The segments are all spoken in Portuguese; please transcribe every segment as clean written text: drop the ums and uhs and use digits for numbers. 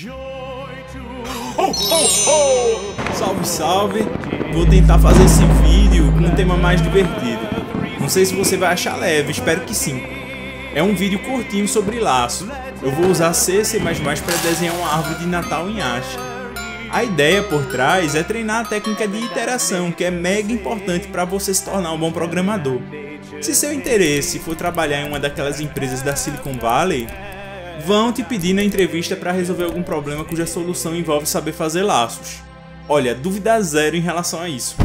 Ho, ho, ho! Salve, salve! Vou tentar fazer esse vídeo com um tema mais divertido. Não sei se você vai achar leve, espero que sim. É um vídeo curtinho sobre laço. Eu vou usar C e C++ para desenhar uma árvore de Natal em Ash. A ideia por trás é treinar a técnica de iteração, que é mega importante para você se tornar um bom programador. Se seu interesse for trabalhar em uma daquelas empresas da Silicon Valley, vão te pedir na entrevista para resolver algum problema cuja solução envolve saber fazer laços. Olha, dúvida zero em relação a isso.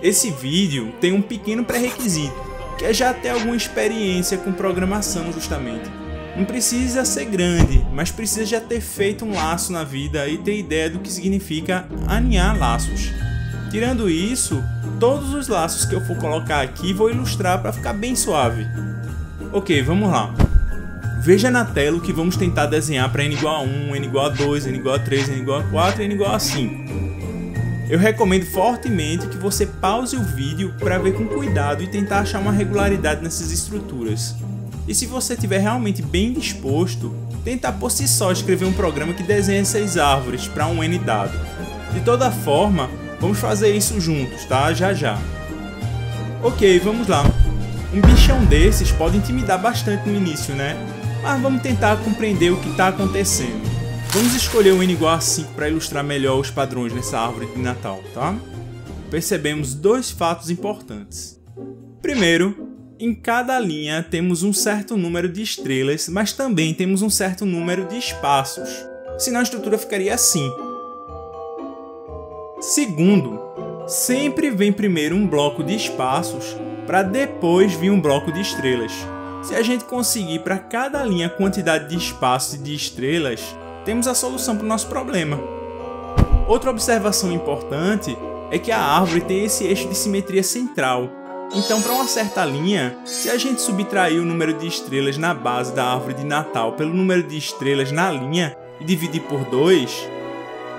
Esse vídeo tem um pequeno pré-requisito, que é já ter alguma experiência com programação justamente. Não precisa ser grande, mas precisa já ter feito um laço na vida e ter ideia do que significa aninhar laços. Tirando isso, todos os laços que eu for colocar aqui vou ilustrar para ficar bem suave. Ok, vamos lá. Veja na tela o que vamos tentar desenhar para n igual a 1, n igual a 2, n igual a 3, n igual a 4 e n igual a 5. Eu recomendo fortemente que você pause o vídeo para ver com cuidado e tentar achar uma regularidade nessas estruturas. E se você estiver realmente bem disposto, tentar por si só escrever um programa que desenhe essas árvores para um n dado. De toda forma, vamos fazer isso juntos, tá? Já já. Ok, vamos lá. Um bichão desses pode intimidar bastante no início, né? Mas vamos tentar compreender o que está acontecendo. Vamos escolher o n igual a 5 para ilustrar melhor os padrões nessa árvore de Natal, tá? Percebemos dois fatos importantes. Primeiro, em cada linha temos um certo número de estrelas, mas também temos um certo número de espaços, senão a estrutura ficaria assim. Segundo, sempre vem primeiro um bloco de espaços para depois vir um bloco de estrelas. Se a gente conseguir para cada linha a quantidade de espaços e de estrelas, temos a solução para o nosso problema. Outra observação importante é que a árvore tem esse eixo de simetria central. Então, para uma certa linha, se a gente subtrair o número de estrelas na base da árvore de Natal pelo número de estrelas na linha e dividir por 2,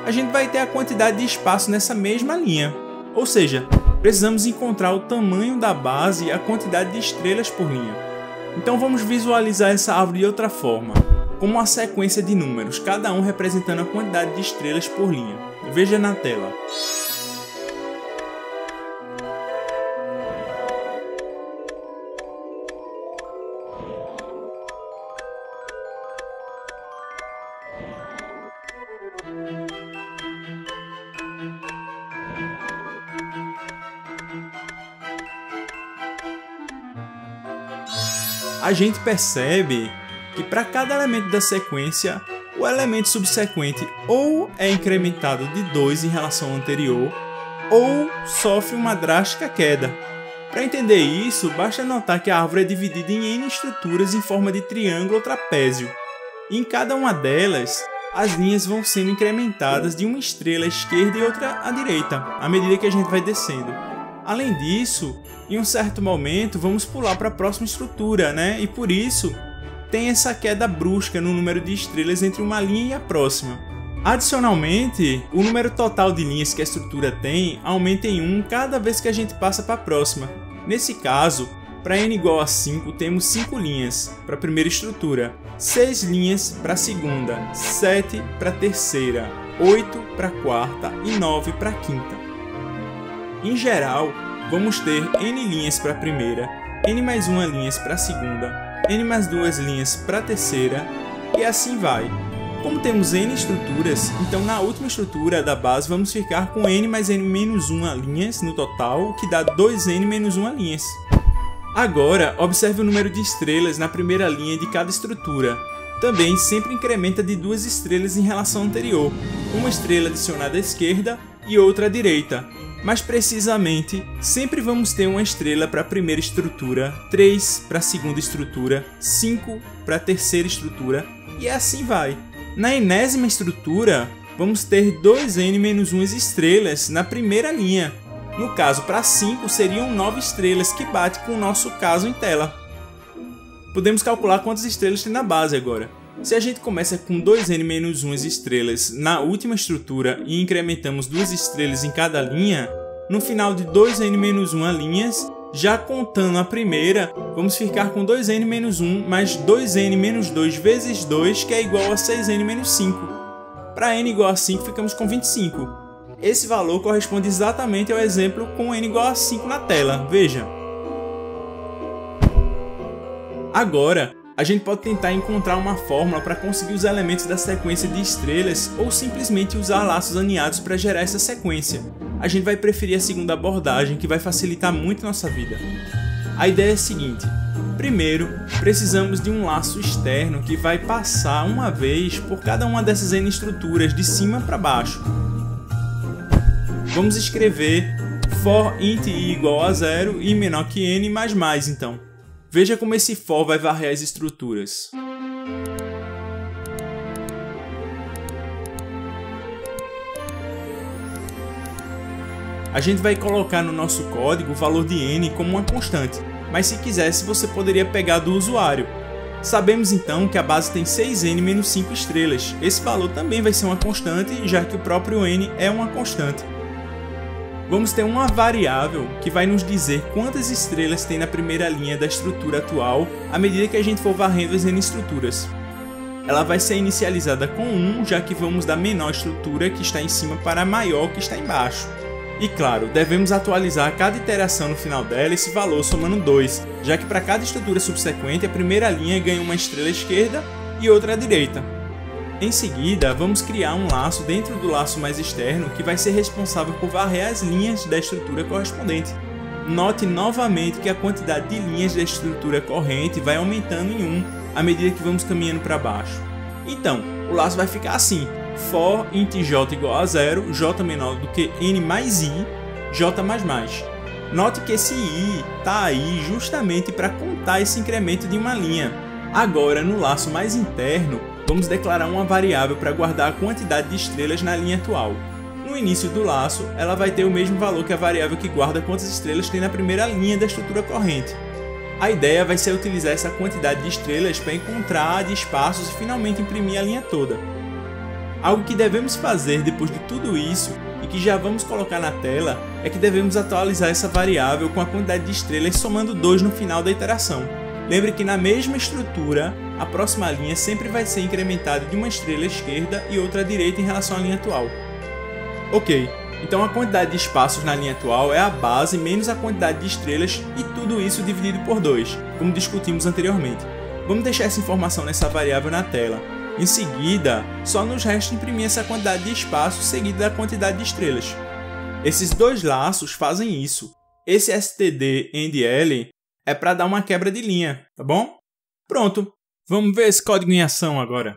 a gente vai ter a quantidade de espaço nessa mesma linha. Ou seja, precisamos encontrar o tamanho da base e a quantidade de estrelas por linha. Então vamos visualizar essa árvore de outra forma, como uma sequência de números, cada um representando a quantidade de estrelas por linha. Veja na tela. A gente percebe que para cada elemento da sequência, o elemento subsequente ou é incrementado de 2 em relação ao anterior, ou sofre uma drástica queda. Para entender isso, basta notar que a árvore é dividida em N estruturas em forma de triângulo ou trapézio. E em cada uma delas, as linhas vão sendo incrementadas de uma estrela à esquerda e outra à direita, à medida que a gente vai descendo. Além disso, em um certo momento vamos pular para a próxima estrutura, né? E por isso tem essa queda brusca no número de estrelas entre uma linha e a próxima. Adicionalmente, o número total de linhas que a estrutura tem aumenta em 1 cada vez que a gente passa para a próxima. Nesse caso, para n igual a 5 temos 5 linhas para a primeira estrutura, 6 linhas para a segunda, 7 para a terceira, 8 para a quarta e 9 para a quinta. Em geral, vamos ter n linhas para a primeira, n mais 1 linhas para a segunda, n mais 2 linhas para a terceira e assim vai. Como temos n estruturas, então na última estrutura da base vamos ficar com n mais n menos 1 linhas no total, o que dá 2n menos 1 linhas. Agora, observe o número de estrelas na primeira linha de cada estrutura. Também sempre incrementa de 2 estrelas em relação ao anterior, uma estrela adicionada à esquerda e outra à direita. Mas precisamente, sempre vamos ter uma estrela para a primeira estrutura, 3 para a segunda estrutura, 5 para a terceira estrutura e assim vai. Na enésima estrutura, vamos ter 2n menos 1 estrelas na primeira linha. No caso, para 5 seriam 9 estrelas, que bate com o nosso caso em tela. Podemos calcular quantas estrelas tem na base agora. Se a gente começa com 2n menos 1 estrelas na última estrutura e incrementamos 2 estrelas em cada linha, no final de 2n menos 1 linhas, já contando a primeira, vamos ficar com 2n menos 1 mais 2n menos 2 vezes 2, que é igual a 6n menos 5. Para n igual a 5, ficamos com 25. Esse valor corresponde exatamente ao exemplo com n igual a 5 na tela, veja. Agora, a gente pode tentar encontrar uma fórmula para conseguir os elementos da sequência de estrelas ou simplesmente usar laços aninhados para gerar essa sequência. A gente vai preferir a segunda abordagem, que vai facilitar muito nossa vida. A ideia é a seguinte: primeiro, precisamos de um laço externo que vai passar uma vez por cada uma dessas n estruturas de cima para baixo. Vamos escrever for int i igual a 0 e menor que n mais então. Veja como esse for vai varrer as estruturas. A gente vai colocar no nosso código o valor de n como uma constante, mas se quisesse você poderia pegar do usuário. Sabemos então que a base tem 6n menos 5 estrelas. Esse valor também vai ser uma constante, já que o próprio n é uma constante. Vamos ter uma variável que vai nos dizer quantas estrelas tem na primeira linha da estrutura atual à medida que a gente for varrendo as n estruturas. Ela vai ser inicializada com 1, já que vamos da menor estrutura que está em cima para a maior que está embaixo. E claro, devemos atualizar a cada iteração no final dela esse valor somando 2, já que para cada estrutura subsequente a primeira linha ganha uma estrela à esquerda e outra à direita. Em seguida, vamos criar um laço dentro do laço mais externo que vai ser responsável por varrer as linhas da estrutura correspondente. Note novamente que a quantidade de linhas da estrutura corrente vai aumentando em 1 à medida que vamos caminhando para baixo. Então, o laço vai ficar assim: for int j igual a 0, j menor do que n mais i, j mais. Note que esse i está aí justamente para contar esse incremento de uma linha. Agora, no laço mais interno, vamos declarar uma variável para guardar a quantidade de estrelas na linha atual. No início do laço, ela vai ter o mesmo valor que a variável que guarda quantas estrelas tem na primeira linha da estrutura corrente. A ideia vai ser utilizar essa quantidade de estrelas para encontrar de espaços e finalmente imprimir a linha toda. Algo que devemos fazer depois de tudo isso, e que já vamos colocar na tela, é que devemos atualizar essa variável com a quantidade de estrelas somando 2 no final da iteração. Lembre que na mesma estrutura, a próxima linha sempre vai ser incrementada de uma estrela à esquerda e outra à direita em relação à linha atual. Ok, então a quantidade de espaços na linha atual é a base menos a quantidade de estrelas e tudo isso dividido por 2, como discutimos anteriormente. Vamos deixar essa informação nessa variável na tela. Em seguida, só nos resta imprimir essa quantidade de espaços seguida da quantidade de estrelas. Esses dois laços fazem isso. Esse std endl é para dar uma quebra de linha, tá bom? Pronto, vamos ver esse código em ação agora.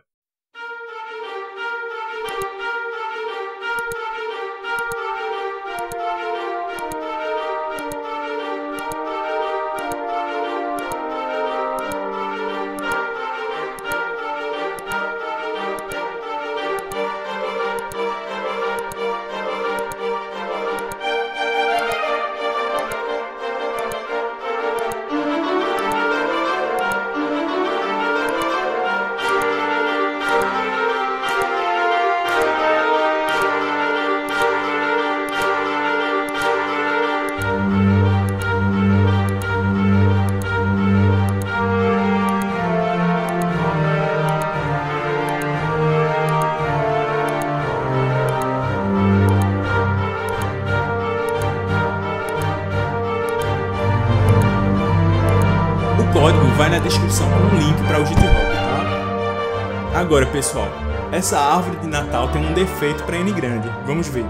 O código vai na descrição com um link para o GitHub, tá? Agora, pessoal, essa árvore de Natal tem um defeito para n grande. Vamos ver.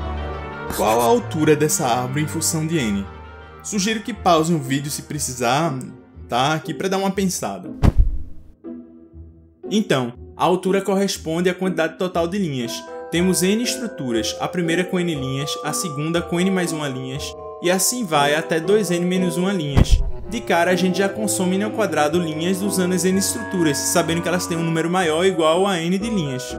Qual a altura dessa árvore em função de n? Sugiro que pause o vídeo se precisar, tá? Aqui para dar uma pensada. Então, a altura corresponde à quantidade total de linhas. Temos n estruturas, a primeira com n linhas, a segunda com n mais 1 linhas, e assim vai até 2n menos 1 linhas. De cara, a gente já consome n ao quadrado linhas usando as n estruturas, sabendo que elas têm um número maior ou igual a n de linhas.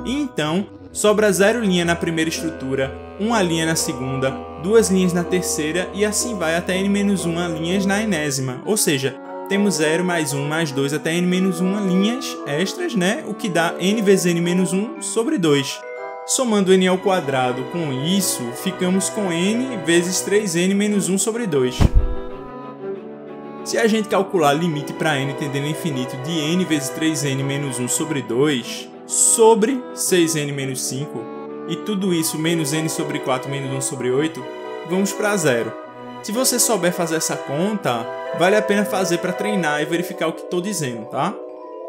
E então, sobra 0 linha na primeira estrutura, 1 linha na segunda, 2 linhas na terceira e assim vai até n menos 1 linhas na enésima, ou seja, temos 0 mais 1 mais 2 até n menos 1 linhas extras, né? O que dá n vezes n menos 1 sobre 2. Somando n ao quadrado com isso, ficamos com n vezes 3n menos 1 sobre 2. Se a gente calcular limite para n tendendo a infinito de n vezes 3n menos 1 sobre 2, sobre 6n menos 5, e tudo isso menos n sobre 4 menos 1 sobre 8, vamos para zero. Se você souber fazer essa conta, vale a pena fazer para treinar e verificar o que estou dizendo, tá?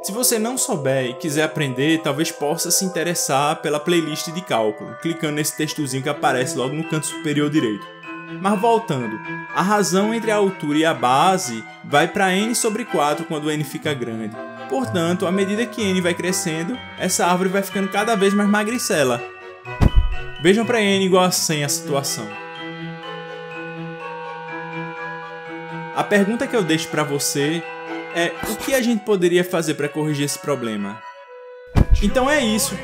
Se você não souber e quiser aprender, talvez possa se interessar pela playlist de cálculo, clicando nesse textozinho que aparece logo no canto superior direito. Mas voltando, a razão entre a altura e a base vai para n sobre 4 quando n fica grande. Portanto, à medida que n vai crescendo, essa árvore vai ficando cada vez mais magricela. Vejam para n igual a 100 a situação. A pergunta que eu deixo para você é: o que a gente poderia fazer para corrigir esse problema? Então é isso.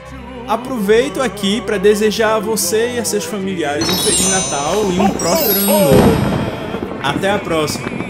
Aproveito aqui para desejar a você e a seus familiares um Feliz Natal e um próspero Ano Novo. Até a próxima!